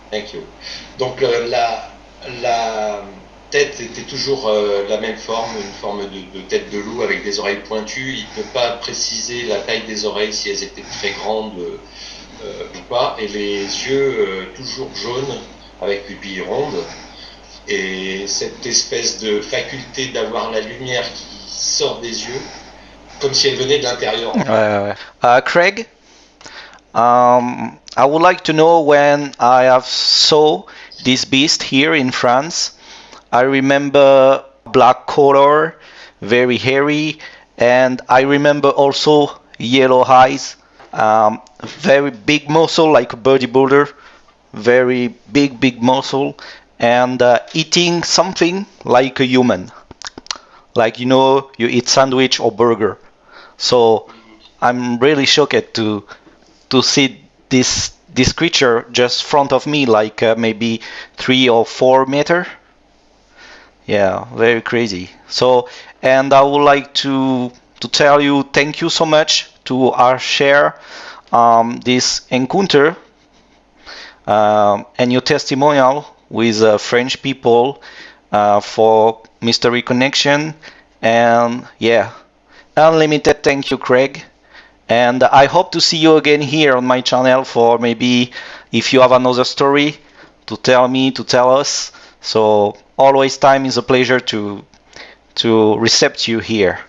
Thank you. Donc la tête était toujours la même forme, une forme de tête de loup avec des oreilles pointues. Il ne peut pas préciser la taille des oreilles, si elles étaient très grandes ou pas. Et les yeux toujours jaunes avec pupilles rondes. Et cette espèce de faculté d'avoir la lumière qui sort des yeux, comme si elle venait de l'intérieur. Craig, I would like to know when I have saw this beast here in France. I remember black color, very hairy, and I remember also yellow eyes, very big muscle like a bodybuilder, very big muscle, and eating something like a human, like you eat sandwich or burger. So I'm really shocked to see this creature just front of me, like maybe 3 or 4 meter. Yeah, very crazy. So, and I would like to tell you thank you so much to our share this encounter and your testimonial with French people for Mystery Connection. And yeah, unlimited thank you, Craig. And I hope to see you again here on my channel for maybe if you have another story to tell us. So always time is a pleasure to receive you here.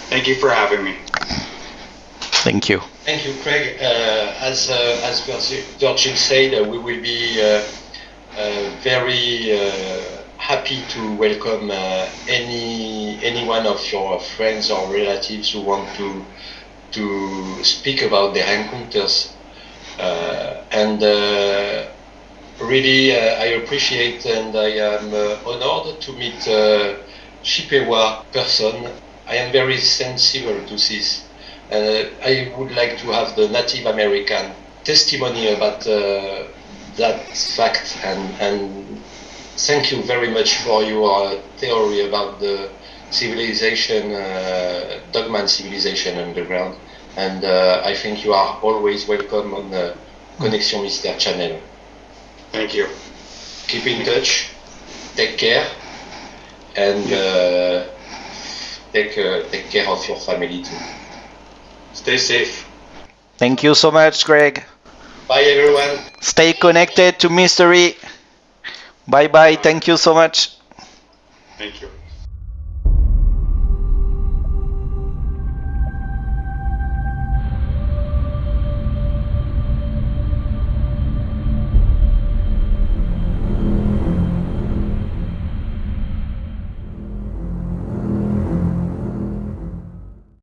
Thank you for having me. Thank you. Thank you, Craig. As Virgil said, we will be very happy to welcome any one of your friends or relatives who want to speak about their encounters. Really, I appreciate and I am honored to meet Chippewa person. I am very sensible to this. I would like to have the Native American testimony about that fact, and thank you very much for your theory about the civilization, dogman civilization underground. And I think you are always welcome on the Konnexion Mystère channel. Thank you. Keep in touch, take care, and take care of your family too. Stay safe. Thank you so much, Greg. Bye everyone. Stay connected to mystery. Bye bye. Thank you so much. Thank you.